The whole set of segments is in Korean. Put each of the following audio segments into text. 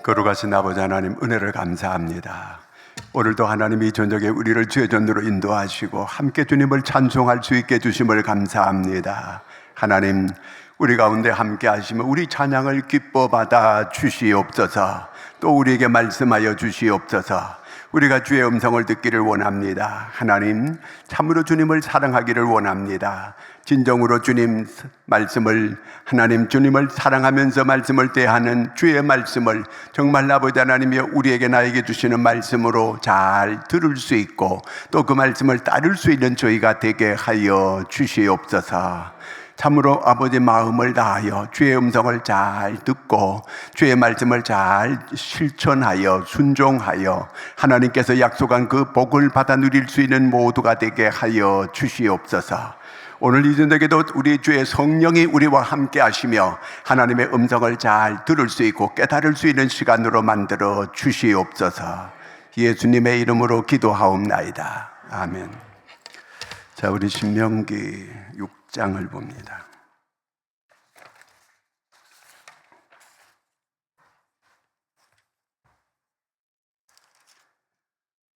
거룩하신 아버지 하나님, 은혜를 감사합니다. 오늘도 하나님이 저녁에 우리를 주의 전으로 인도하시고 함께 주님을 찬송할 수 있게 해주심을 감사합니다. 하나님, 우리 가운데 함께 하시며 우리 찬양을 기뻐 받아 주시옵소서. 또 우리에게 말씀하여 주시옵소서. 우리가 주의 음성을 듣기를 원합니다. 하나님, 참으로 주님을 사랑하기를 원합니다. 진정으로 주님 말씀을, 하나님 주님을 사랑하면서 말씀을 대하는 주의 말씀을 정말 아버지 하나님이 우리에게 나에게 주시는 말씀으로 잘 들을 수 있고 또 그 말씀을 따를 수 있는 저희가 되게 하여 주시옵소서. 참으로 아버지 마음을 다하여 주의 음성을 잘 듣고 주의 말씀을 잘 실천하여 순종하여 하나님께서 약속한 그 복을 받아 누릴 수 있는 모두가 되게 하여 주시옵소서. 오늘 이 저녁에도 우리 주의 성령이 우리와 함께 하시며 하나님의 음성을 잘 들을 수 있고 깨달을 수 있는 시간으로 만들어 주시옵소서. 예수님의 이름으로 기도하옵나이다. 아멘. 자, 우리 신명기 6장을 봅니다.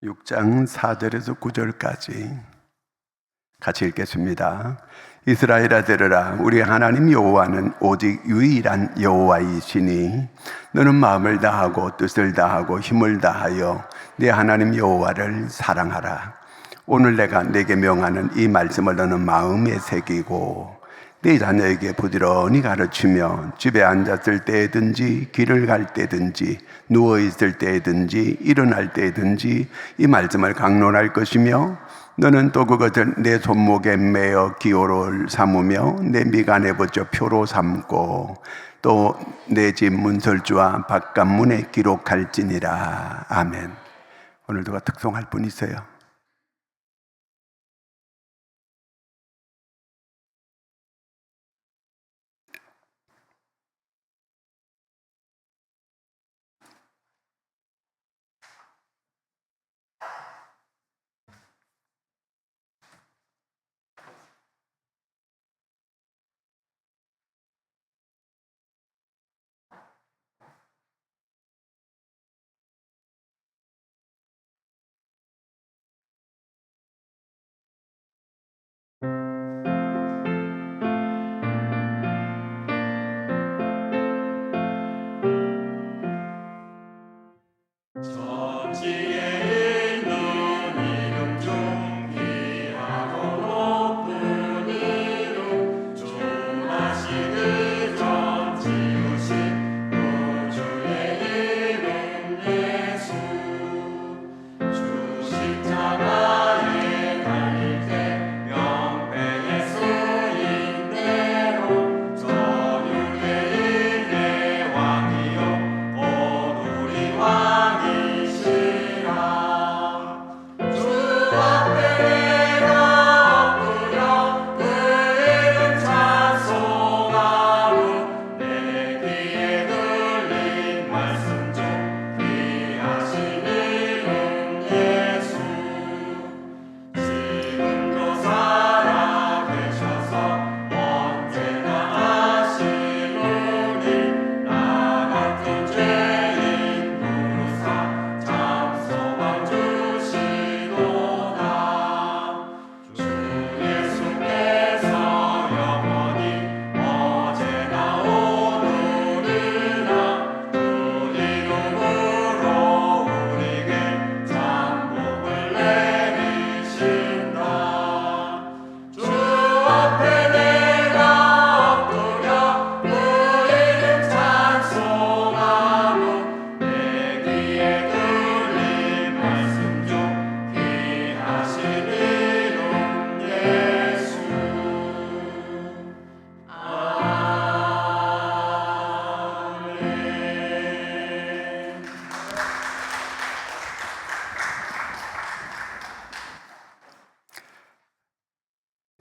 6장 4절에서 9절까지 같이 읽겠습니다. 이스라엘아 들으라. 우리 하나님 여호와는 오직 유일한 여호와이시니 너는 마음을 다하고 뜻을 다하고 힘을 다하여 네 하나님 여호와를 사랑하라. 오늘 내가 네게 명하는 이 말씀을 너는 마음에 새기고 네 자녀에게 부지런히 가르치며 집에 앉았을 때든지 길을 갈 때든지 누워있을 때든지 일어날 때든지 이 말씀을 강론할 것이며 너는 또 그것을 내 손목에 매어 기호로 삼으며 내 미간에 붙여 표로 삼고 또 내 집 문설주와 바깥문에 기록할지니라. 아멘. 오늘 누가 특송할 분 있어요?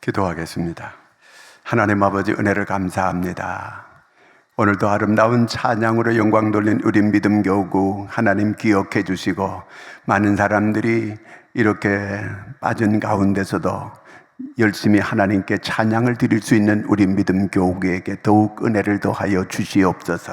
기도하겠습니다. 하나님 아버지, 은혜를 감사합니다. 오늘도 아름다운 찬양으로 영광 돌린 우리 믿음 교구 하나님 기억해 주시고 많은 사람들이 이렇게 빠진 가운데서도 열심히 하나님께 찬양을 드릴 수 있는 우리 믿음 교구에게 더욱 은혜를 더하여 주시옵소서.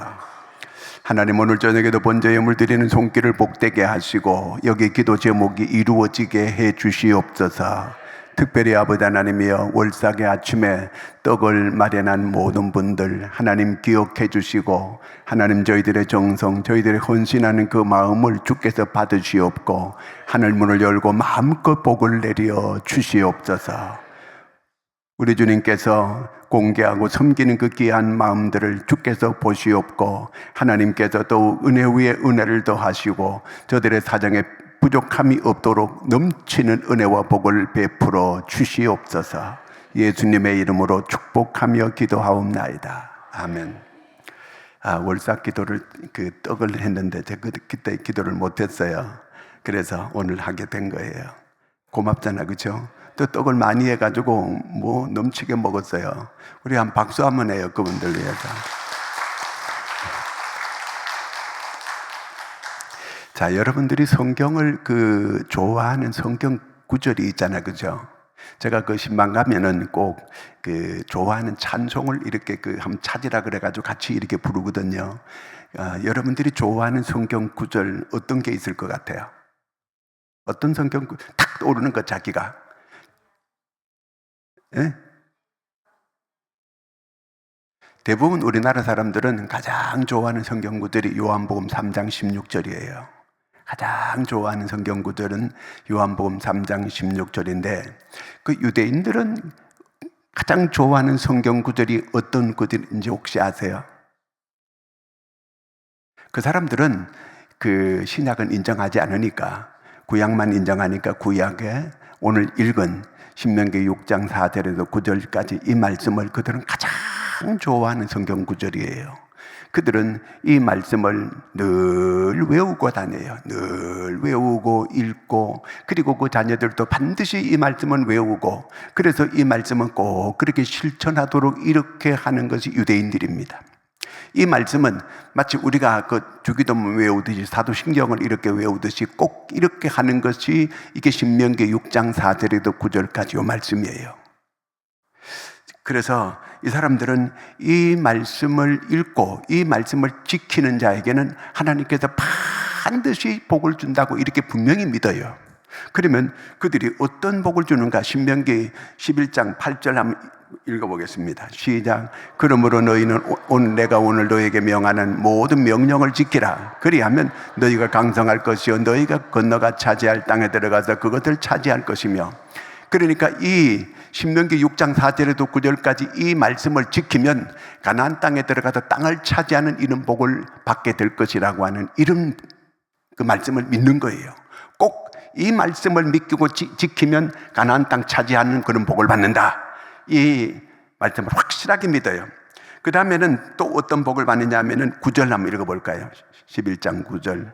하나님, 오늘 저녁에도 번제 예물 드리는 손길을 복되게 하시고 여기 기도 제목이 이루어지게 해 주시옵소서. 특별히 아버지 하나님이여, 월삭의 아침에 떡을 마련한 모든 분들 하나님 기억해 주시고, 하나님 저희들의 정성, 저희들의 헌신하는 그 마음을 주께서 받으시옵고 하늘문을 열고 마음껏 복을 내려 주시옵소서. 우리 주님께서 공개하고 섬기는 그 귀한 마음들을 주께서 보시옵고, 하나님께서 또 은혜 위에 은혜를 더하시고 저들의 사정에 부족함이 없도록 넘치는 은혜와 복을 베풀어 주시옵소서. 예수님의 이름으로 축복하며 기도하옵나이다. 아멘. 월삭 기도를 떡을 했는데 제가 그때 기도를 못했어요. 그래서 오늘 하게 된 거예요. 고맙잖아, 그렇죠? 또 떡을 많이 해가지고 뭐 넘치게 먹었어요. 우리 한 박수 한번 해요, 그분들 위해서. 자, 여러분들이 성경을 좋아하는 성경 구절이 있잖아요, 그죠? 제가 신방 가면은 꼭 좋아하는 찬송을 이렇게 한번 찾으라 그래가지고 같이 이렇게 부르거든요. 여러분들이 좋아하는 성경 구절 어떤 게 있을 것 같아요? 어떤 성경 탁 떠오르는 것, 자기가? 예? 대부분 우리나라 사람들은 가장 좋아하는 성경 구절이 요한복음 3장 16절이에요. 가장 좋아하는 성경 구절은 요한복음 3장 16절인데, 그 유대인들은 가장 좋아하는 성경 구절이 어떤 구절인지 혹시 아세요? 그 사람들은 신약은 인정하지 않으니까, 구약만 인정하니까 구약에 오늘 읽은 신명기 6장 4절에서 9절까지 이 말씀을 그들은 가장 좋아하는 성경 구절이에요. 그들은 이 말씀을 늘 외우고 다녀요. 늘 외우고 읽고, 그리고 그 자녀들도 반드시 이 말씀은 외우고, 그래서 이 말씀은 꼭 그렇게 실천하도록 이렇게 하는 것이 유대인들입니다. 이 말씀은 마치 우리가 주기도문 외우듯이, 사도신경을 이렇게 외우듯이 꼭 이렇게 하는 것이 이게 신명기 6장 4절에서 9절까지 이 말씀이에요. 그래서 이 사람들은 이 말씀을 읽고 이 말씀을 지키는 자에게는 하나님께서 반드시 복을 준다고 이렇게 분명히 믿어요. 그러면 그들이 어떤 복을 주는가? 신명기 11장 8절 한번 읽어보겠습니다. 시작. 그러므로 너희는 내가 오늘 너에게 명하는 모든 명령을 지키라. 그리하면 너희가 강성할 것이요 너희가 건너가 차지할 땅에 들어가서 그것을 차지할 것이며. 그러니까 이 신명기 6장 4절에도 9절까지 이 말씀을 지키면 가나안 땅에 들어가서 땅을 차지하는 이런 복을 받게 될 것이라고 하는 이런 그 말씀을 믿는 거예요. 꼭 이 말씀을 믿고 지키면 가나안 땅 차지하는 그런 복을 받는다. 이 말씀을 확실하게 믿어요. 그 다음에는 또 어떤 복을 받느냐 하면은 9절 한번 읽어볼까요? 11장 9절.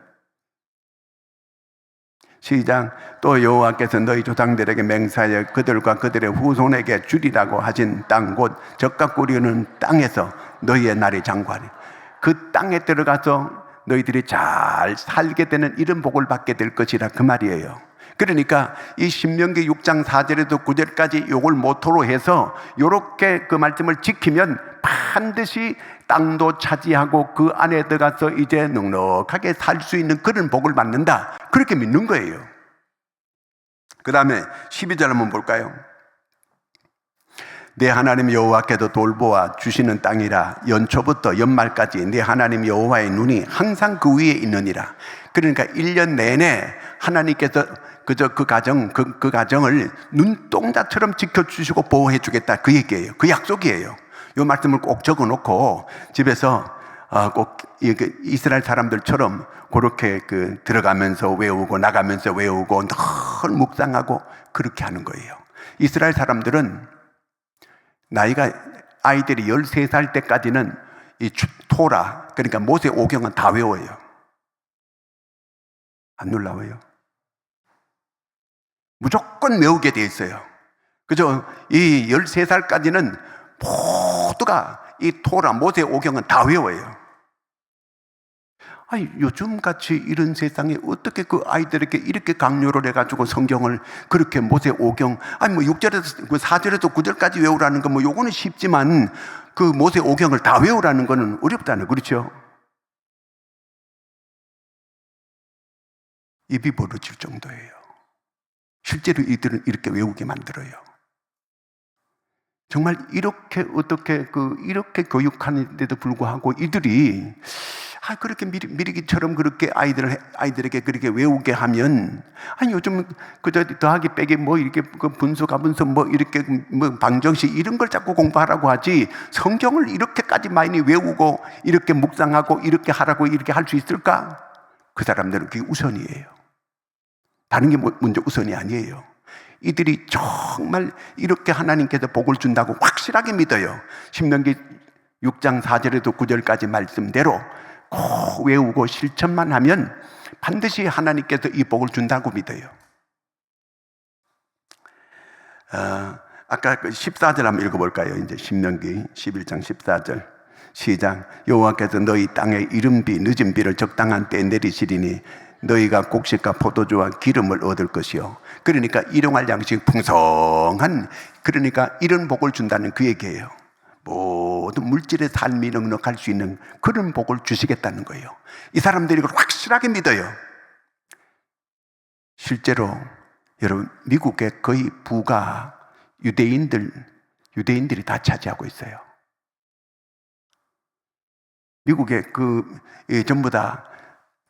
시작. 또 여호와께서 너희 조상들에게 맹세하여 그들과 그들의 후손에게 주리라고 하신 땅, 곧 젖과 꿀이 흐르는 땅에서 너희의 날이 장구하리. 그 땅에 들어가서 너희들이 잘 살게 되는 이런 복을 받게 될 것이라, 그 말이에요. 그러니까 이 신명기 6장 4절에서 9절까지 요걸 모토로 해서 요렇게 그 말씀을 지키면 반드시 땅도 차지하고 그 안에 들어가서 이제 넉넉하게 살 수 있는 그런 복을 받는다, 그렇게 믿는 거예요. 그 다음에 12절 한번 볼까요? 내 하나님 여호와께도 돌보아 주시는 땅이라 연초부터 연말까지 내 하나님 여호와의 눈이 항상 그 위에 있느니라. 그러니까 1년 내내 하나님께서 그 가정을 눈동자처럼 지켜주시고 보호해 주겠다, 그 얘기예요. 그 약속이에요. 이 말씀을 꼭 적어놓고 집에서 꼭 이스라엘 사람들처럼 그렇게 들어가면서 외우고 나가면서 외우고 늘 묵상하고 그렇게 하는 거예요. 이스라엘 사람들은 아이들이 13살 때까지는 이 토라, 그러니까 모세 오경은 다 외워요. 안 놀라워요? 무조건 외우게 돼 있어요. 그죠? 이 13살까지는 모두가 이 토라, 모세 오경은 다 외워요. 아니, 요즘같이 이런 세상에 어떻게 그 아이들에게 이렇게 강요를 해가지고 성경을 그렇게 모세 오경, 아니 6절에서 4절에서 9절까지 외우라는 건 요거는 쉽지만 그 모세 오경을 다 외우라는 거는 어렵다는, 그렇죠? 입이 벌어질 정도예요. 실제로 이들은 이렇게 외우게 만들어요. 정말 이렇게 이렇게 교육하는데도 불구하고 이들이 그렇게 미리기처럼 그렇게 아이들에게 그렇게 외우게 하면, 요즘 그저 더하기 빼기 이렇게 분수 가분수 이렇게 방정식 이런 걸 자꾸 공부하라고 하지, 성경을 이렇게까지 많이 외우고 이렇게 묵상하고 이렇게 하라고 이렇게 할 수 있을까? 그 사람들은 그게 우선이에요. 다른 게 먼저 우선이 아니에요. 이들이 정말 이렇게 하나님께서 복을 준다고 확실하게 믿어요. 신명기 6장 4절에도 9절까지 말씀대로 꼭 외우고 실천만 하면 반드시 하나님께서 이 복을 준다고 믿어요. 아까 14절 한번 읽어볼까요? 이제 신명기 11장 14절 시작. 여호와께서 너희 땅에 이른 비 늦은 비를 적당한 때에 내리시리니 너희가 곡식과 포도주와 기름을 얻을 것이요. 그러니까 일용할 양식이 풍성한, 그러니까 이런 복을 준다는 그 얘기예요. 모든 물질의 삶이 넉넉할 수 있는 그런 복을 주시겠다는 거예요. 이 사람들이 이걸 확실하게 믿어요. 실제로 여러분, 미국의 거의 부가 유대인들이 다 차지하고 있어요. 미국의 전부 다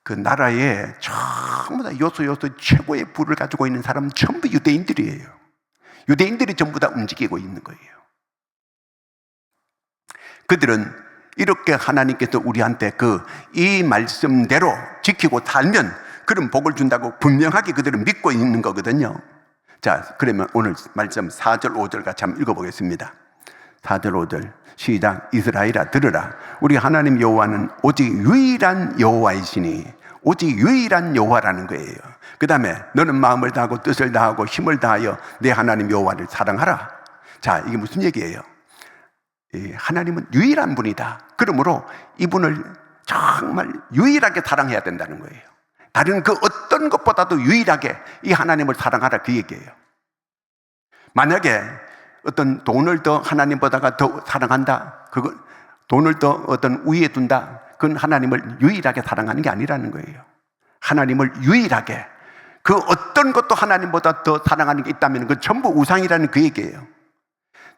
그 나라에 전부 다 요소 최고의 부를 가지고 있는 사람은 전부 유대인들이에요. 유대인들이 전부 다 움직이고 있는 거예요. 그들은 이렇게 하나님께서 우리한테 이 말씀대로 지키고 살면 그런 복을 준다고 분명하게 그들은 믿고 있는 거거든요. 자, 그러면 오늘 말씀 4절 5절 같이 한번 읽어보겠습니다. 4절 5절 시작. 이스라엘아 들으라. 우리 하나님 여호와는 오직 유일한 여호와이시니, 오직 유일한 여호와라는 거예요. 그 다음에 너는 마음을 다하고 뜻을 다하고 힘을 다하여 내 하나님 여호와를 사랑하라. 자, 이게 무슨 얘기예요? 하나님은 유일한 분이다. 그러므로 이분을 정말 유일하게 사랑해야 된다는 거예요. 다른 그 어떤 것보다도 유일하게 이 하나님을 사랑하라, 그 얘기예요. 만약에 어떤 돈을 더 하나님보다가 더 사랑한다, 그거 돈을 더 어떤 우위에 둔다, 그건 하나님을 유일하게 사랑하는 게 아니라는 거예요. 하나님을 유일하게, 그 어떤 것도 하나님보다 더 사랑하는 게 있다면 그건 전부 우상이라는 그 얘기예요.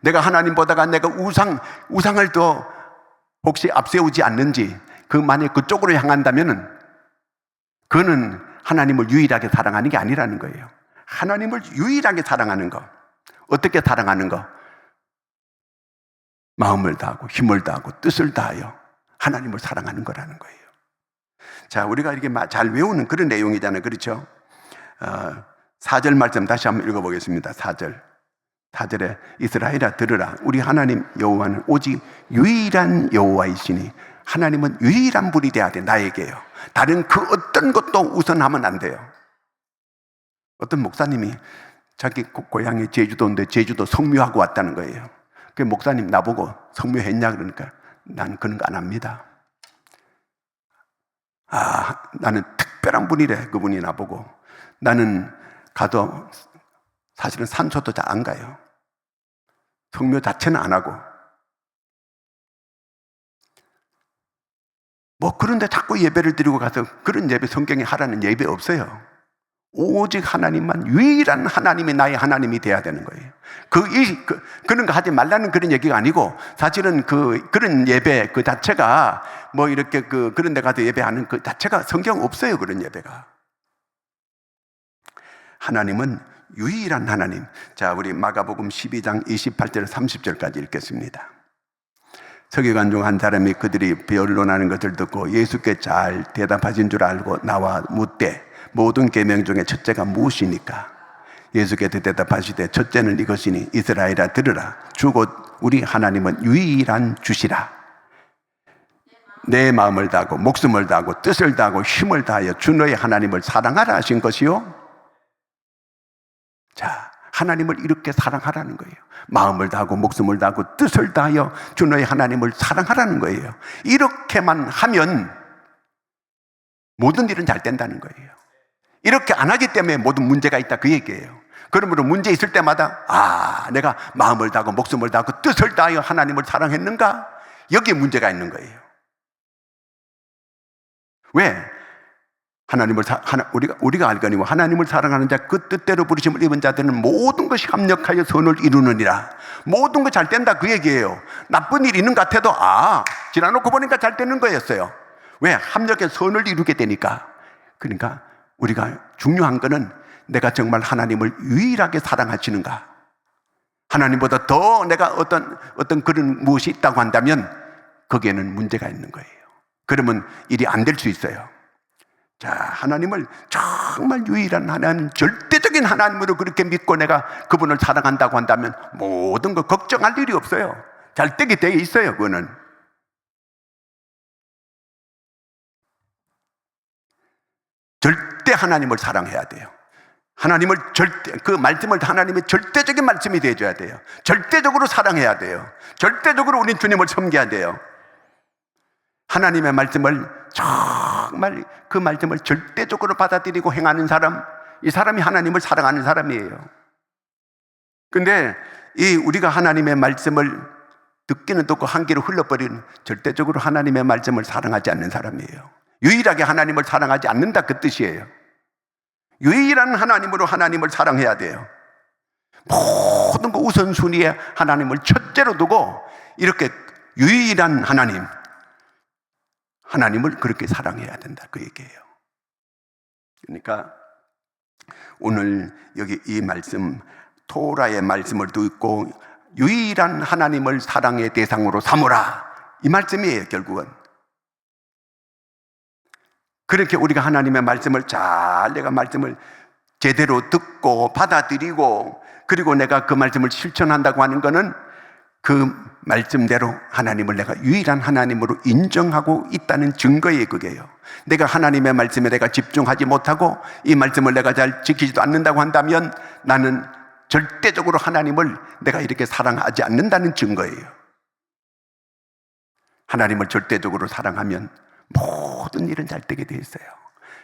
내가 하나님보다가 내가 우상을 더 혹시 앞세우지 않는지, 만약 그쪽으로 향한다면은 그거는 하나님을 유일하게 사랑하는 게 아니라는 거예요. 하나님을 유일하게 사랑하는 거, 어떻게 사랑하는 거? 마음을 다하고 힘을 다하고 뜻을 다하여 하나님을 사랑하는 거라는 거예요. 자, 우리가 이렇게 잘 외우는 그런 내용이잖아요. 그렇죠? 4절 말씀 다시 한번 읽어보겠습니다. 4절에 이스라엘아 들으라. 우리 하나님 여호와는 오직 유일한 여호와이시니, 하나님은 유일한 분이 돼야 돼, 나에게요. 다른 그 어떤 것도 우선하면 안 돼요. 어떤 목사님이 자기 고향이 제주도인데 제주도 성묘하고 왔다는 거예요. 그 목사님 나보고 성묘했냐 그러니까 난 그런 거 안 합니다. 나는 특별한 분이래. 그분이 나보고. 나는 가도 사실은 산소도 잘 안 가요. 성묘 자체는 안 하고. 그런데 자꾸 예배를 드리고 가서 그런 예배, 성경에 하라는 예배 없어요. 오직 하나님만, 유일한 하나님이 나의 하나님이 돼야 되는 거예요. 그런 거 하지 말라는 그런 얘기가 아니고, 사실은 그런 예배 그 자체가 이렇게 그런 데 가서 예배하는 그 자체가 성경 없어요. 그런 예배가. 하나님은 유일한 하나님. 자, 우리 마가복음 12장 28절 30절까지 읽겠습니다. 서기관 중 한 사람이 그들이 변론하는 것을 듣고 예수께 잘 대답하신 줄 알고 나와 묻되 모든 계명 중에 첫째가 무엇이니까? 예수께서 대답하시되 첫째는 이것이니 이스라엘아 들으라. 주 곧 우리 하나님은 유일한 주시라. 내 마음을 다하고 목숨을 다하고 뜻을 다하고 힘을 다하여 주 너의 하나님을 사랑하라 하신 것이요. 자, 하나님을 이렇게 사랑하라는 거예요. 마음을 다하고 목숨을 다하고 뜻을 다하여 주 너의 하나님을 사랑하라는 거예요. 이렇게만 하면 모든 일은 잘 된다는 거예요. 이렇게 안 하기 때문에 모든 문제가 있다, 그 얘기예요. 그러므로 문제 있을 때마다 내가 마음을 다하고 목숨을 다하고 뜻을 다하여 하나님을 사랑했는가? 여기에 문제가 있는 거예요. 왜? 우리가 알거니와 하나님을 사랑하는 자 그 뜻대로 부르심을 입은 자들은 모든 것이 합력하여 선을 이루느니라. 모든 거 잘 된다 그 얘기예요. 나쁜 일 있는 것 같아도 지나놓고 보니까 잘 되는 거였어요. 왜? 합력해 선을 이루게 되니까. 그러니까 우리가 중요한 거는 내가 정말 하나님을 유일하게 사랑하시는가, 하나님보다 더 내가 어떤 그런 무엇이 있다고 한다면 거기에는 문제가 있는 거예요. 그러면 일이 안 될 수 있어요. 자, 하나님을 정말 유일한 하나님, 절대적인 하나님으로 그렇게 믿고 내가 그분을 사랑한다고 한다면 모든 거 걱정할 일이 없어요. 잘 되게 되어 있어요. 그거는 절대 하나님을 사랑해야 돼요. 하나님을 그 말씀을 하나님의 절대적인 말씀이 되어줘야 돼요. 절대적으로 사랑해야 돼요. 절대적으로 우리 주님을 섬겨야 돼요. 하나님의 말씀을 정말 그 말씀을 절대적으로 받아들이고 행하는 사람, 이 사람이 하나님을 사랑하는 사람이에요. 근데 우리가 하나님의 말씀을 듣기는 듣고 한 귀로 흘러버리는, 절대적으로 하나님의 말씀을 사랑하지 않는 사람이에요. 유일하게 하나님을 사랑하지 않는다 그 뜻이에요. 유일한 하나님으로 하나님을 사랑해야 돼요. 모든 거 우선순위에 하나님을 첫째로 두고 이렇게 유일한 하나님을 그렇게 사랑해야 된다 그 얘기예요. 그러니까 오늘 여기 이 말씀, 토라의 말씀을 듣고 유일한 하나님을 사랑의 대상으로 삼으라, 이 말씀이에요. 결국은 그렇게 우리가 하나님의 말씀을 내가 말씀을 제대로 듣고 받아들이고 그리고 내가 그 말씀을 실천한다고 하는 것은 그 말씀대로 하나님을 내가 유일한 하나님으로 인정하고 있다는 증거예요. 그게요. 내가 하나님의 말씀에 내가 집중하지 못하고 이 말씀을 내가 잘 지키지도 않는다고 한다면 나는 절대적으로 하나님을 내가 이렇게 사랑하지 않는다는 증거예요. 하나님을 절대적으로 사랑하면 모든 일은 잘 되게 되어 있어요.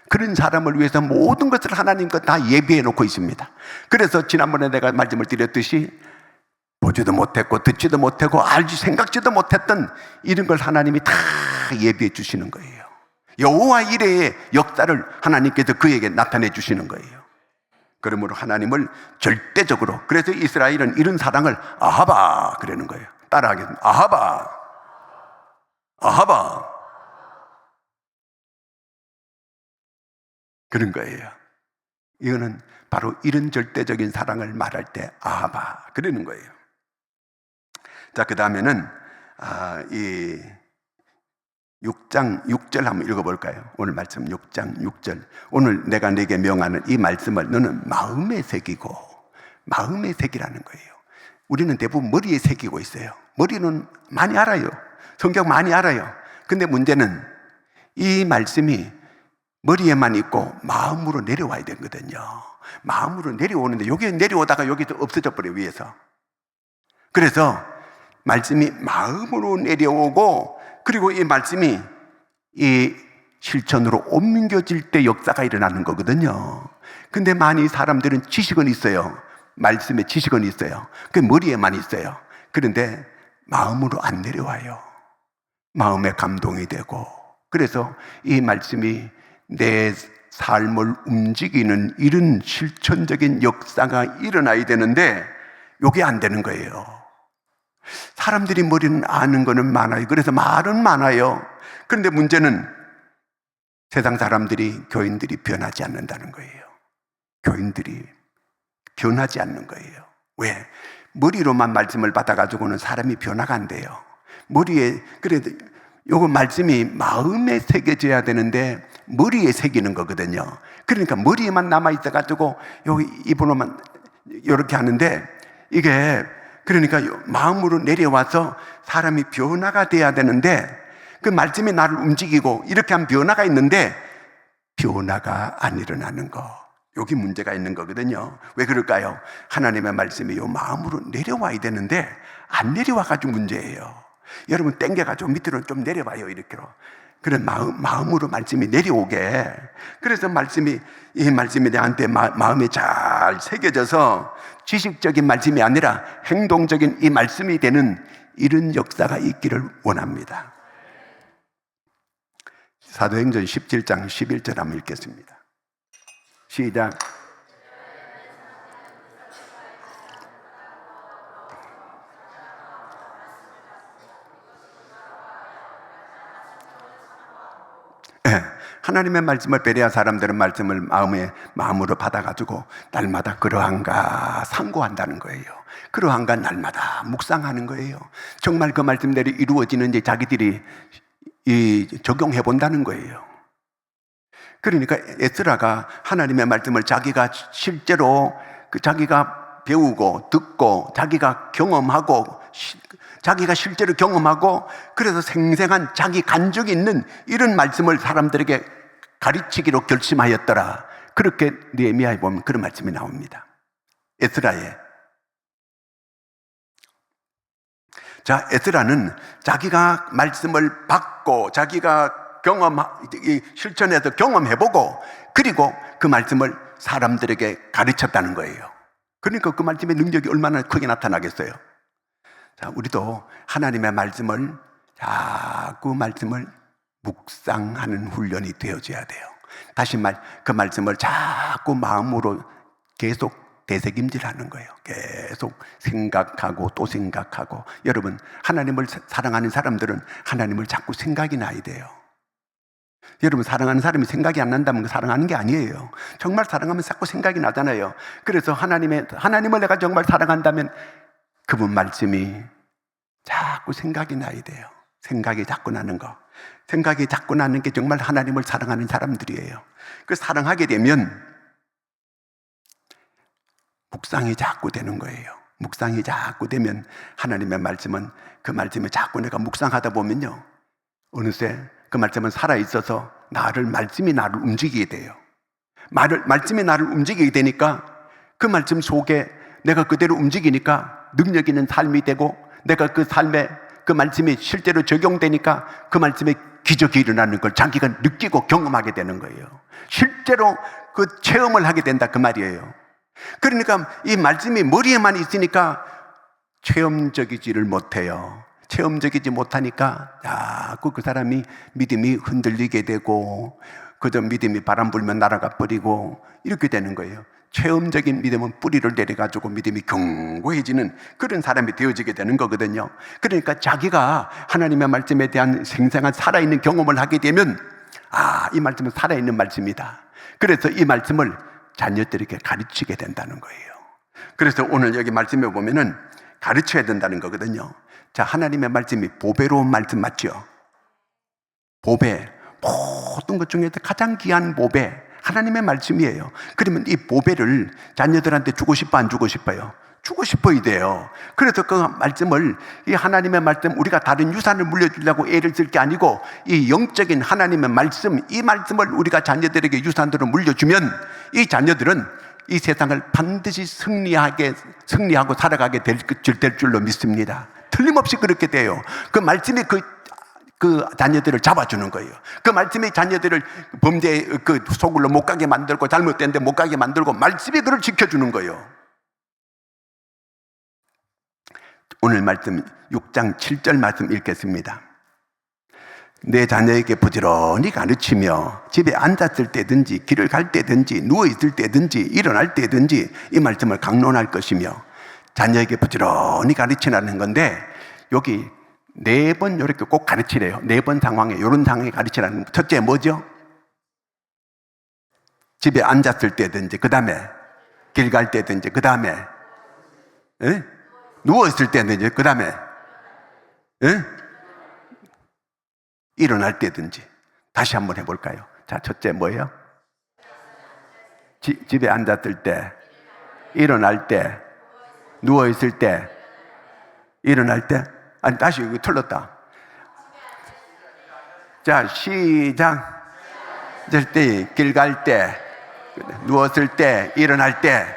그런 사람을 위해서 모든 것을 하나님과 다 예비해 놓고 있습니다. 그래서 지난번에 내가 말씀을 드렸듯이 보지도 못했고 듣지도 못하고 알지 생각지도 못했던 이런 걸 하나님이 다 예비해 주시는 거예요. 여호와 이레의 역사를 하나님께서 그에게 나타내 주시는 거예요. 그러므로 하나님을 절대적으로, 그래서 이스라엘은 이런 사랑을 아하바 그러는 거예요. 따라하겠습니다. 아하바, 아하바, 그런 거예요. 이거는 바로 이런 절대적인 사랑을 말할 때 아하바 그러는 거예요. 자, 그 다음에는 이 6장 6절 한번 읽어볼까요? 오늘 말씀 6장 6절. 오늘 내가 네게 명하는 이 말씀을 너는 마음에 새기고, 마음에 새기라는 거예요. 우리는 대부분 머리에 새기고 있어요. 머리는 많이 알아요. 성경 많이 알아요. 근데 문제는 이 말씀이 머리에만 있고 마음으로 내려와야 되거든요. 마음으로 내려오는데 여기 내려오다가 여기서 없어져 버려요, 위에서. 그래서 말씀이 마음으로 내려오고, 그리고 이 말씀이 이 실천으로 옮겨질 때 역사가 일어나는 거거든요. 근데 많이 사람들은 지식은 있어요. 말씀에 지식은 있어요. 그 머리에만 있어요. 그런데 마음으로 안 내려와요. 마음에 감동이 되고. 그래서 이 말씀이 내 삶을 움직이는 이런 실천적인 역사가 일어나야 되는데 이게 안 되는 거예요. 사람들이 머리는 아는 거는 많아요. 그래서 말은 많아요. 그런데 문제는 세상 사람들이, 교인들이 변하지 않는다는 거예요. 교인들이 변하지 않는 거예요. 왜? 머리로만 말씀을 받아가지고는 사람이 변화가 안 돼요. 머리에, 그래도 요거 말씀이 마음에 새겨져야 되는데 머리에 새기는 거거든요. 그러니까 머리에만 남아있어가지고 여기 입으로만 이렇게 하는데, 이게 그러니까 마음으로 내려와서 사람이 변화가 돼야 되는데 그 말씀이 나를 움직이고 이렇게 한 변화가 있는데 변화가 안 일어나는 거, 여기 문제가 있는 거거든요. 왜 그럴까요? 하나님의 말씀이 요 마음으로 내려와야 되는데 안 내려와가지고 문제예요. 여러분 땡겨가지고 밑으로 좀 내려봐요. 이렇게로. 그래 마음으로 말씀이 내려오게. 그래서 이 말씀이 내한테 마음에 잘 새겨져서 지식적인 말씀이 아니라 행동적인 이 말씀이 되는 이런 역사가 있기를 원합니다. 사도행전 17장 11절 한번 읽겠습니다. 시작. 하나님의 말씀을 베레아 사람들은 말씀을 마음으로 받아가지고 날마다 그러한가 상고한다는 거예요. 그러한가 날마다 묵상하는 거예요. 정말 그 말씀대로 이루어지는지 자기들이 적용해 본다는 거예요. 그러니까 에스라가 하나님의 말씀을 자기가 실제로 자기가 배우고 듣고 자기가 경험하고 자기가 실제로 경험하고 그래서 생생한 자기 간적이 있는 이런 말씀을 사람들에게 가르치기로 결심하였더라. 그렇게 느헤미야에 보면 그런 말씀이 나옵니다. 에스라에. 자, 에스라는 자기가 말씀을 받고 자기가 실천해서 경험해보고 그리고 그 말씀을 사람들에게 가르쳤다는 거예요. 그러니까 그 말씀의 능력이 얼마나 크게 나타나겠어요. 자, 우리도 하나님의 말씀을 자꾸 말씀을 묵상하는 훈련이 되어져야 돼요. 그 말씀을 자꾸 마음으로 계속 되새김질하는 거예요. 계속 생각하고 또 생각하고. 여러분, 하나님을 사랑하는 사람들은 하나님을 자꾸 생각이 나야 돼요. 여러분, 사랑하는 사람이 생각이 안 난다면 사랑하는 게 아니에요. 정말 사랑하면 자꾸 생각이 나잖아요. 그래서 하나님을 내가 정말 사랑한다면 그분 말씀이 자꾸 생각이 나야 돼요. 생각이 자꾸 나는 거. 생각이 자꾸 나는 게 정말 하나님을 사랑하는 사람들이에요. 그 사랑하게 되면 묵상이 자꾸 되는 거예요. 묵상이 자꾸 되면 하나님의 말씀은 그 말씀을 자꾸 내가 묵상하다 보면요, 어느새 그 말씀은 살아있어서 말씀이 나를 움직이게 돼요. 말씀이 나를 움직이게 되니까 그 말씀 속에 내가 그대로 움직이니까 능력 있는 삶이 되고 내가 그 삶에 그 말씀이 실제로 적용되니까 그 말씀에 기적이 일어나는 걸 자기가 느끼고 경험하게 되는 거예요. 실제로 그 체험을 하게 된다 그 말이에요. 그러니까 이 말씀이 머리에만 있으니까 체험적이지를 못해요. 체험적이지 못하니까 자꾸 그 사람이 믿음이 흔들리게 되고 그저 믿음이 바람 불면 날아가 버리고 이렇게 되는 거예요. 체험적인 믿음은 뿌리를 내려가지고 믿음이 견고해지는 그런 사람이 되어지게 되는 거거든요. 그러니까 자기가 하나님의 말씀에 대한 생생한 살아있는 경험을 하게 되면 이 말씀은 살아있는 말씀이다. 그래서 이 말씀을 자녀들에게 가르치게 된다는 거예요. 그래서 오늘 여기 말씀에 보면은 가르쳐야 된다는 거거든요. 자, 하나님의 말씀이 보배로운 말씀 맞죠? 보배, 모든 것 중에서 가장 귀한 보배 하나님의 말씀이에요. 그러면 이 보배를 자녀들한테 주고 싶어 안 주고 싶어요? 주고 싶어야 돼요. 그래서 그 말씀을, 이 하나님의 말씀, 우리가 다른 유산을 물려주려고 애를 쓸 게 아니고 이 영적인 하나님의 말씀, 이 말씀을 우리가 자녀들에게 유산으로 물려주면 이 자녀들은 이 세상을 반드시 승리하고 살아가게 될 줄로 믿습니다. 틀림없이 그렇게 돼요. 그 말씀이 그 자녀들을 잡아주는 거예요. 그 말씀이 자녀들을 범죄의 그 소굴로 못 가게 만들고 잘못된 데 못 가게 만들고 말씀이 그를 지켜주는 거예요. 오늘 말씀 6장 7절 말씀 읽겠습니다. 내 자녀에게 부지런히 가르치며 집에 앉았을 때든지 길을 갈 때든지 누워있을 때든지 일어날 때든지 이 말씀을 강론할 것이며, 자녀에게 부지런히 가르치라는 건데 여기 4번 이렇게 꼭 가르치래요. 4번 상황에, 이런 상황에 가르치라는 거. 첫째 뭐죠? 집에 앉았을 때든지, 그 다음에 길 갈 때든지, 그 다음에 누워있을 때든지, 그 다음에 일어날 때든지. 다시 한번 해볼까요? 자, 첫째 뭐예요? 집에 앉았을 때, 일어날 때, 누워있을 때, 일어날 때. 아니, 다시 이거 틀렸다. 자, 시작. 앉을 때, 길 갈 때, 누웠을 때, 일어날 때,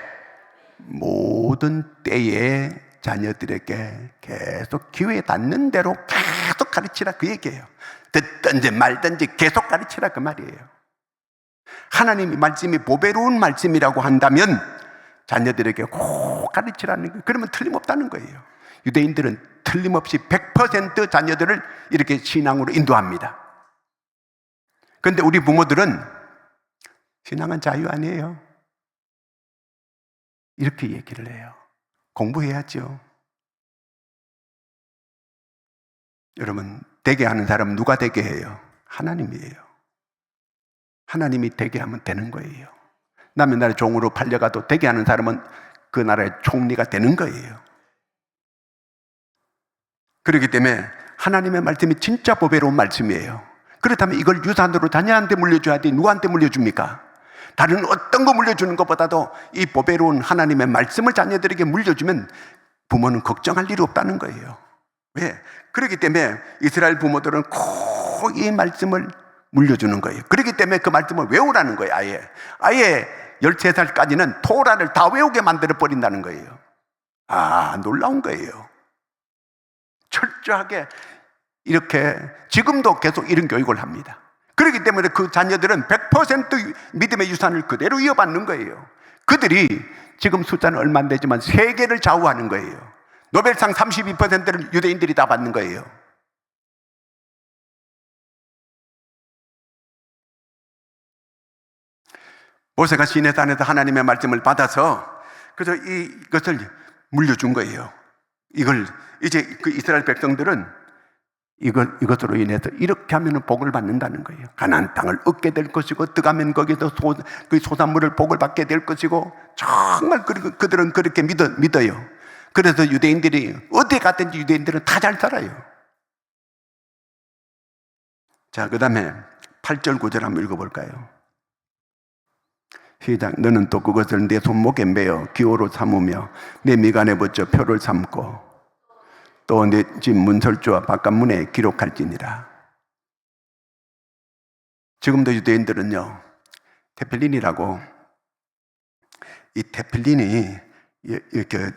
모든 때에 자녀들에게 계속 기회에 닿는 대로 계속 가르치라 그 얘기예요. 듣든지 말든지 계속 가르치라 그 말이에요. 하나님의 말씀이 보배로운 말씀이라고 한다면 자녀들에게 꼭 가르치라는 거예요. 그러면 틀림없다는 거예요. 유대인들은 틀림없이 100% 자녀들을 이렇게 신앙으로 인도합니다. 근데 우리 부모들은 신앙은 자유 아니에요. 이렇게 얘기를 해요. 공부해야죠. 여러분, 되게 하는 사람은 누가 되게 해요? 하나님이에요. 하나님이 되게 하면 되는 거예요. 남의 나라의 종으로 팔려가도 되게 하는 사람은 그 나라의 총리가 되는 거예요. 그렇기 때문에 하나님의 말씀이 진짜 보배로운 말씀이에요. 그렇다면 이걸 유산으로 자녀한테 물려줘야 돼. 누구한테 물려줍니까? 다른 어떤 거 물려주는 것보다도 이 보배로운 하나님의 말씀을 자녀들에게 물려주면 부모는 걱정할 일이 없다는 거예요. 왜? 그렇기 때문에 이스라엘 부모들은 꼭 이 말씀을 물려주는 거예요. 그렇기 때문에 그 말씀을 외우라는 거예요. 아예 13살까지는 토라를 다 외우게 만들어 버린다는 거예요. 놀라운 거예요. 철저하게 이렇게 지금도 계속 이런 교육을 합니다. 그렇기 때문에 그 자녀들은 100% 믿음의 유산을 그대로 이어받는 거예요. 그들이 지금 숫자는 얼마 안 되지만 세계를 좌우하는 거예요. 노벨상 32%를 유대인들이 다 받는 거예요. 모세가 시내산에서 하나님의 말씀을 받아서 그래서 이것을 물려준 거예요. 이걸 이제 그 이스라엘 백성들은 이것으로 인해서 이렇게 하면 복을 받는다는 거예요. 가나안 땅을 얻게 될 것이고 들어가면 거기서 그 소산물을 복을 받게 될 것이고 정말 그들은 그렇게 믿어요. 그래서 유대인들이 어디 갔든지 유대인들은 다 잘 살아요. 자, 그 다음에 8절 9절 한번 읽어볼까요? 시작. 너는 또 그것을 내 손목에 매어 기호로 삼으며 내 미간에 붙여 표를 삼고 또 내 집 문설주와 바깥문에 기록할지니라. 지금도 유대인들은요, 테필린이라고, 이 테필린이 이렇게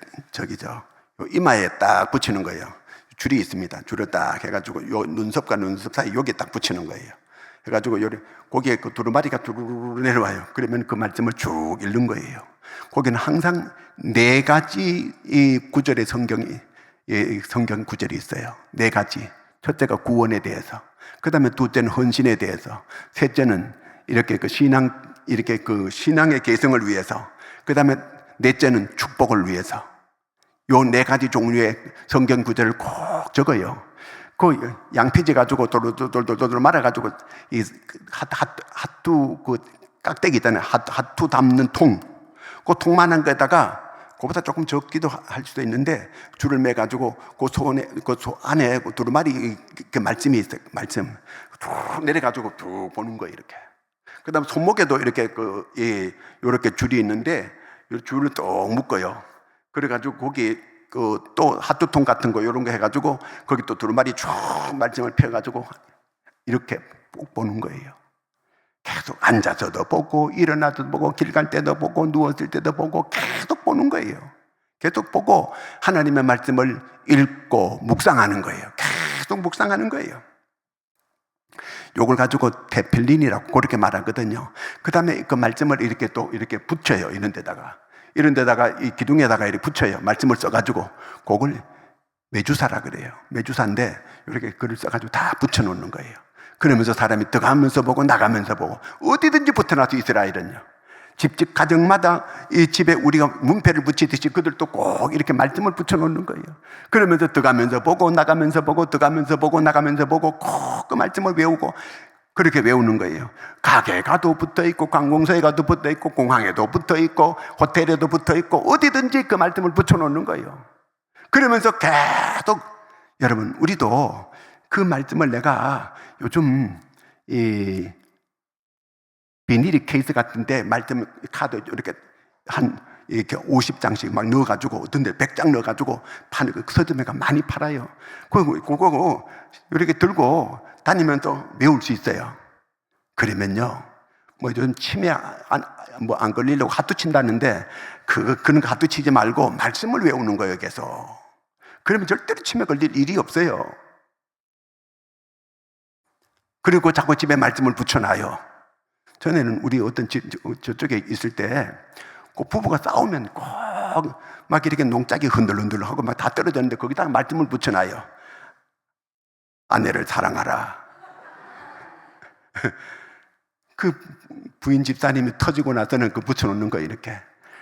이마에 딱 붙이는 거예요. 줄이 있습니다. 줄을 딱 해가지고 요 눈썹과 눈썹 사이 여기에 딱 붙이는 거예요. 해가지고 거기에 그 두루마리가 두루루루 내려와요. 그러면 그 말씀을 쭉 읽는 거예요. 거기는 항상 4가지 이 구절의 성경 구절이 있어요. 4가지. 첫째가 구원에 대해서, 그 다음에 둘째는 헌신에 대해서, 셋째는 이렇게 그 신앙의 개성을 위해서, 그 다음에 넷째는 축복을 위해서. 요 4가지 종류의 성경 구절을 꼭 적어요. 그 양피지 가지고 돌돌돌돌 말아가지고 이 핫두 그 깍대기 있잖아요. 핫두 담는 통, 그 통만한 거에다가 그보다 조금 적기도 할 수도 있는데 줄을 매 가지고 그 안에 그 두루마리 그 말씀이 있어요. 말씀 쭉 내려 가지고 쭉 보는 거예요. 이렇게. 그다음 손목에도 이렇게 이렇게 줄이 있는데 이 줄을 또 묶어요. 그래 가지고 거기 또 핫두통 같은 거 이런 거 해가지고 거기 또 두루마리 쭉 말씀을 펴가지고 이렇게 꼭 보는 거예요. 계속 앉아서도 보고 일어나서도 보고 길 갈 때도 보고 누웠을 때도 보고 계속 보는 거예요. 계속 보고 하나님의 말씀을 읽고 묵상하는 거예요. 계속 묵상하는 거예요. 요걸 가지고 테필린이라고 그렇게 말하거든요. 그 다음에 그 말씀을 이렇게 또 이렇게 붙여요. 이런 데다가 이 기둥에다가 이렇게 붙여요. 말씀을 써가지고 그걸 메주사라 그래요. 메주사인데 이렇게 글을 써가지고 다 붙여놓는 거예요. 그러면서 사람이 들어가면서 보고 나가면서 보고 어디든지 붙어놔서 이스라엘은요. 집집 가정마다 이 집에 우리가 문패를 붙이듯이 그들도 꼭 이렇게 말씀을 붙여놓는 거예요. 그러면서 들어가면서 보고 나가면서 보고 들어가면서 보고 나가면서 보고 꼭 그 말씀을 외우고 그렇게 외우는 거예요. 가게 가도 붙어있고 관공서에 가도 붙어있고 공항에도 붙어있고 호텔에도 붙어있고 어디든지 그 말씀을 붙여놓는 거예요. 그러면서 계속 여러분 우리도 그 말씀을 내가 요즘 이 비닐이 케이스 같은데 말씀 카드 이렇게 이렇게 50장씩 막 넣어가지고 어떤 데 100장 넣어가지고 파는 그 서점에가 많이 팔아요. 그거 이렇게 들고 다니면서 외울 수 있어요. 그러면요, 뭐 요즘 치매 안 걸리려고 핫도 친다는데 그런 거 핫도 치지 말고 말씀을 외우는 거예요, 계속. 그러면 절대로 치매 걸릴 일이 없어요. 그리고 자꾸 집에 말씀을 붙여놔요. 전에는 우리 어떤 저쪽에 있을 때 그 부부가 싸우면 꼭 막 이렇게 농짝이 흔들흔들하고 막 다 떨어졌는데 거기다가 말씀을 붙여놔요. 아내를 사랑하라. 그 부인 집사님이 터지고 나서는 그 붙여놓는 거예요, 이렇게.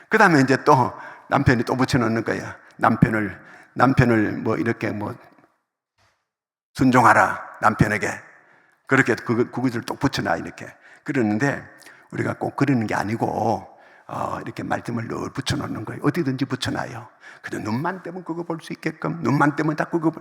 그 다음에 이제 또 남편이 또 붙여놓는 거예요. 남편을 뭐 이렇게 뭐 순종하라, 남편에게. 그렇게 그것을 또 붙여놔, 이렇게. 그러는데 우리가 꼭 그러는 게 아니고, 이렇게 말씀을 늘 붙여놓는 거예요. 어디든지 붙여놔요. 그냥 눈만 떼면 그거 볼 수 있게끔, 눈만 떼면 자꾸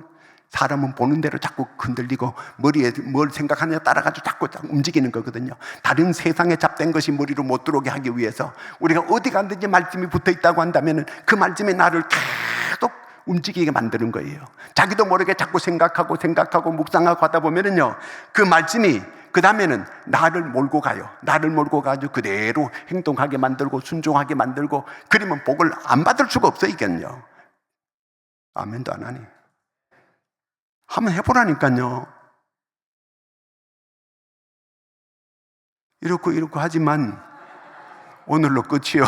사람은 보는 대로 자꾸 흔들리고 머리에 뭘 생각하느냐 따라가지고 자꾸 움직이는 거거든요. 다른 세상에 잡된 것이 머리로 못 들어오게 하기 위해서 우리가 어디 가든지 말씀이 붙어 있다고 한다면 그 말씀이 나를 계속 움직이게 만드는 거예요. 자기도 모르게 자꾸 생각하고 묵상하고 하다 보면은요, 그 말씀이 그 다음에는 나를 몰고 가요. 나를 몰고 가지고 그대로 행동하게 만들고 순종하게 만들고, 그러면 복을 안 받을 수가 없어, 이건요. 아멘도 안 하니. 한번 해보라니까요. 이렇고 하지만 오늘로 끝이요.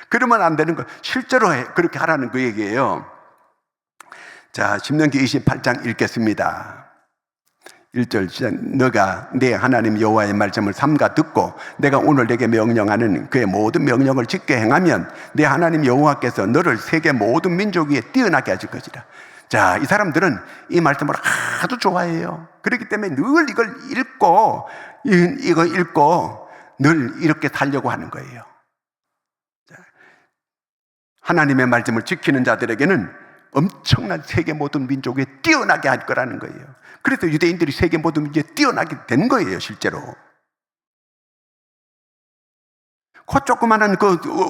그러면 안 되는 거. 실제로 그렇게 하라는 그 얘기예요. 자, 신명기 28장 읽겠습니다. 1절 시작. 너가 내 하나님 여호와의 말씀을 삼가 듣고 내가 오늘 내게 명령하는 그의 모든 명령을 지켜 행하면 내 하나님 여호와께서 너를 세계 모든 민족 위에 뛰어나게 하실 것이라. 자, 이 사람들은 이 말씀을 아주 좋아해요. 그렇기 때문에 늘 이걸 읽고 늘 이렇게 살려고 하는 거예요. 자, 하나님의 말씀을 지키는 자들에게는 엄청난 세계 모든 민족에 뛰어나게 할 거라는 거예요. 그래서 유대인들이 세계 모든 민족에 뛰어나게 된 거예요, 실제로. 그 조그마한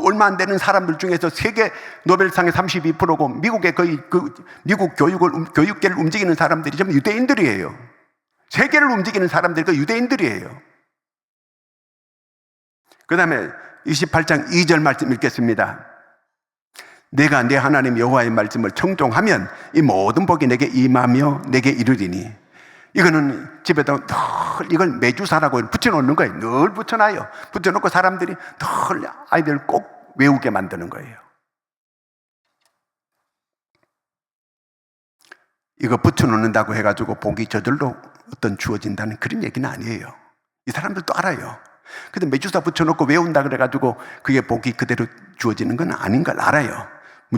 얼마 안 되는 사람들 중에서 세계 노벨상의 32%고 미국의 거의 미국 교육계를 움직이는 사람들이 전부 유대인들이에요. 세계를 움직이는 사람들이 그 유대인들이에요. 그 다음에 28장 2절 말씀 읽겠습니다. 내가 내 하나님 여호와의 말씀을 청종하면 이 모든 복이 내게 임하며 내게 이르리니. 이거는 집에다 늘 이걸 매주사라고 붙여놓는 거예요. 늘 붙여놔요. 붙여놓고 사람들이 늘 아이들 꼭 외우게 만드는 거예요. 이거 붙여놓는다고 해가지고 복이 저절로 어떤 주어진다는 그런 얘기는 아니에요. 이 사람들도 알아요. 근데 매주사 붙여놓고 외운다 그래가지고 그게 복이 그대로 주어지는 건 아닌 걸 알아요.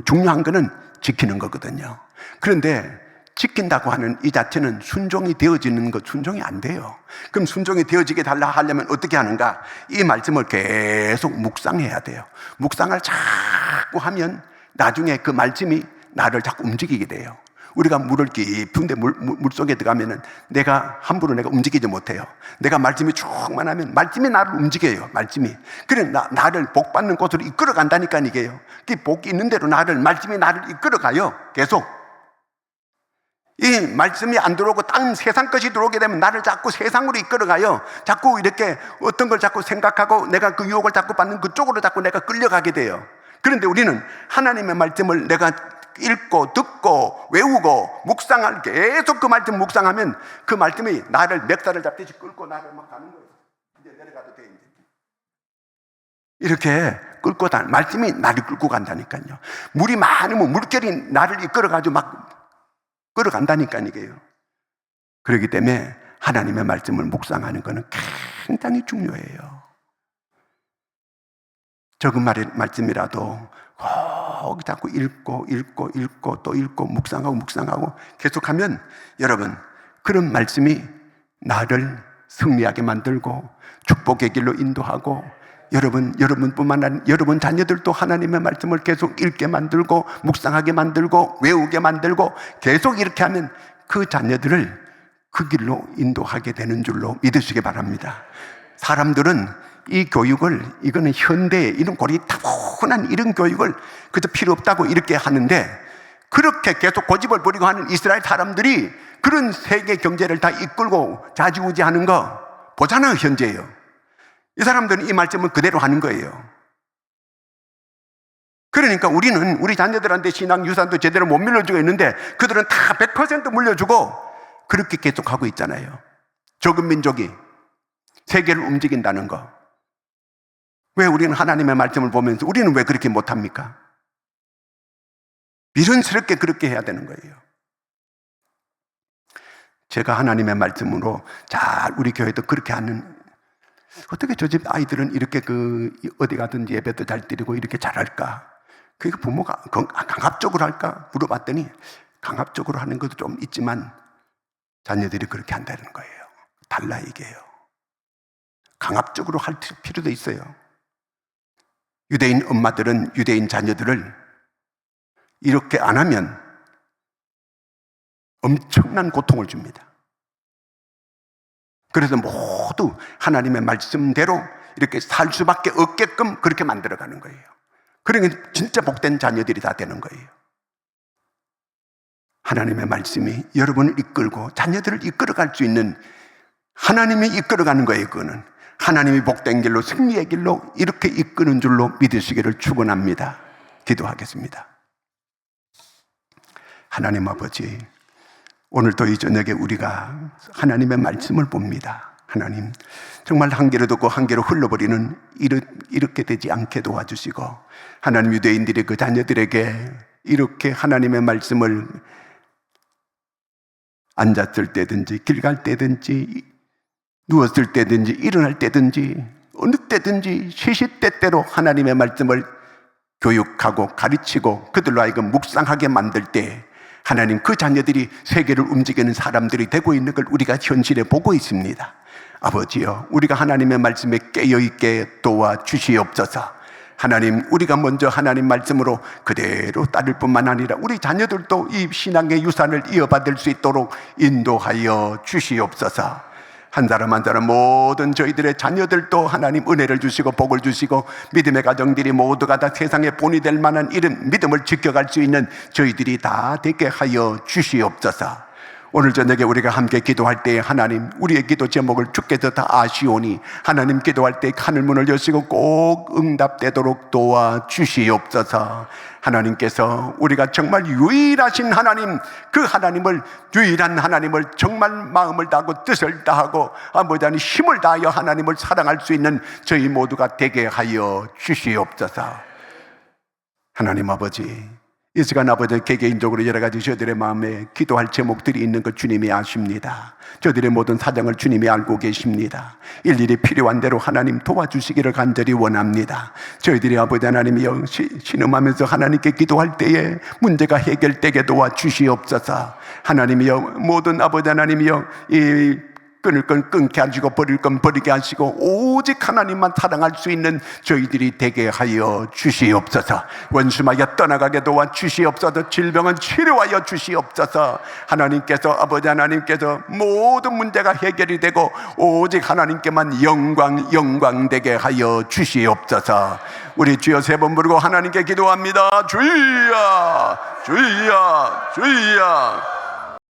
중요한 거는 지키는 거거든요. 그런데 지킨다고 하는 이 자체는 순종이 되어지는 것, 순종이 안 돼요. 그럼 순종이 되어지게 달라 하려면 어떻게 하는가? 이 말씀을 계속 묵상해야 돼요. 묵상을 자꾸 하면 나중에 그 말씀이 나를 자꾸 움직이게 돼요. 우리가 물을 깊은데 물속에 들어가면은 내가 함부로 내가 움직이지 못해요. 내가 말씀이 쭉만 하면 말씀이 나를 움직여요. 말씀이. 그래 나를 복 받는 곳으로 이끌어 간다니까 이게요. 그 복이 있는 대로 말씀이 나를 이끌어 가요. 계속. 이 말씀이 안 들어오고 다른 세상 것이 들어오게 되면 나를 자꾸 세상으로 이끌어 가요. 자꾸 이렇게 어떤 걸 자꾸 생각하고 내가 그 유혹을 자꾸 받는 그쪽으로 자꾸 내가 끌려가게 돼요. 그런데 우리는 하나님의 말씀을 내가 읽고 듣고 외우고 묵상할 계속 그 말씀 묵상하면 그 말씀이 나를 멱살을 잡듯이 끌고 나를 막 가는 거예요. 이제 내려가도 돼. 이렇게 끌고 말씀이 나를 끌고 간다니까요. 물이 많으면 물결이 나를 이끌어가지고 막 끌어간다니까 이게요. 그렇기 때문에 하나님의 말씀을 묵상하는 것은 굉장히 중요해요. 적은 말씀이라도 꼭 자꾸 읽고 또 읽고 묵상하고 계속하면 여러분 그런 말씀이 나를 승리하게 만들고 축복의 길로 인도하고 여러분뿐만 아니라 여러분 자녀들도 하나님의 말씀을 계속 읽게 만들고 묵상하게 만들고 외우게 만들고 계속 이렇게 하면 그 자녀들을 그 길로 인도하게 되는 줄로 믿으시기 바랍니다. 사람들은 이 교육을 이거는 현대의 이런 고리 타분한 이런 교육을 그저 필요 없다고 이렇게 하는데 그렇게 계속 고집을 부리고 하는 이스라엘 사람들이 그런 세계 경제를 다 이끌고 좌지우지하는 거 보잖아요. 현재예요. 이 사람들은 이 말씀을 그대로 하는 거예요. 그러니까 우리는 우리 자녀들한테 신앙 유산도 제대로 못 물려주고 있는데 그들은 다 100% 물려주고 그렇게 계속하고 있잖아요. 적은 민족이 세계를 움직인다는 거. 왜 우리는 하나님의 말씀을 보면서 우리는 왜 그렇게 못합니까? 미련스럽게 그렇게 해야 되는 거예요. 제가 하나님의 말씀으로 잘 우리 교회도 그렇게 하는 어떻게 저 집 아이들은 이렇게 어디 가든지 예배도 잘 드리고 이렇게 잘할까? 그러니까 부모가 강압적으로 할까? 물어봤더니 강압적으로 하는 것도 좀 있지만 자녀들이 그렇게 한다는 거예요. 달라 이게요. 강압적으로 할 필요도 있어요. 유대인 엄마들은 유대인 자녀들을 이렇게 안 하면 엄청난 고통을 줍니다. 그래서 모두 하나님의 말씀대로 이렇게 살 수밖에 없게끔 그렇게 만들어가는 거예요. 그러니까 진짜 복된 자녀들이 다 되는 거예요. 하나님의 말씀이 여러분을 이끌고 자녀들을 이끌어갈 수 있는, 하나님이 이끌어가는 거예요. 그거는 하나님이 복된 길로, 승리의 길로 이렇게 이끄는 줄로 믿으시기를 축원합니다. 기도하겠습니다. 하나님 아버지, 오늘도 이 저녁에 우리가 하나님의 말씀을 봅니다. 하나님, 정말 한 개로 듣고 한 개로 흘러버리는 이렇게 되지 않게 도와주시고, 하나님 유대인들이 그 자녀들에게 이렇게 하나님의 말씀을 앉았을 때든지 길 갈 때든지 누웠을 때든지 일어날 때든지 어느 때든지 시시때때로 하나님의 말씀을 교육하고 가르치고 그들로 하여금 묵상하게 만들 때 하나님, 그 자녀들이 세계를 움직이는 사람들이 되고 있는 걸 우리가 현실에 보고 있습니다. 아버지여, 우리가 하나님의 말씀에 깨어있게 도와주시옵소서. 하나님, 우리가 먼저 하나님 말씀으로 그대로 따를 뿐만 아니라 우리 자녀들도 이 신앙의 유산을 이어받을 수 있도록 인도하여 주시옵소서. 한 사람 한 사람 모든 저희들의 자녀들도 하나님 은혜를 주시고 복을 주시고 믿음의 가정들이 모두가 다 세상에 본이 될 만한 이런 믿음을 지켜갈 수 있는 저희들이 다 되게 하여 주시옵소서. 오늘 저녁에 우리가 함께 기도할 때 하나님, 우리의 기도 제목을 주께서 다 아시오니 하나님, 기도할 때 하늘문을 여시고 꼭 응답되도록 도와주시옵소서. 하나님께서 우리가 정말 유일하신 하나님, 그 하나님을, 유일한 하나님을 정말 마음을 다하고 뜻을 다하고 아버지 하나님 힘을 다하여 하나님을 사랑할 수 있는 저희 모두가 되게 하여 주시옵소서. 하나님 아버지, 이 시간 아버지, 개개인적으로 여러 가지 저들의 마음에 기도할 제목들이 있는 것 주님이 아십니다. 저들의 모든 사정을 주님이 알고 계십니다. 일일이 필요한 대로 하나님 도와주시기를 간절히 원합니다. 저희들이 아버지 하나님이여 신음하면서 하나님께 기도할 때에 문제가 해결되게 도와주시옵소서. 하나님이여, 모든 아버지 하나님이여 이 끊을 건 끊게 하시고 버릴 건 버리게 하시고 오직 하나님만 사랑할 수 있는 저희들이 되게 하여 주시옵소서. 원수마귀가 떠나가게 도와주시옵소서. 질병은 치료하여 주시옵소서. 하나님께서, 아버지 하나님께서 모든 문제가 해결이 되고 오직 하나님께만 영광 되게 하여 주시옵소서. 우리 주여 세 번 부르고 하나님께 기도합니다. 주여, 주여, 주여.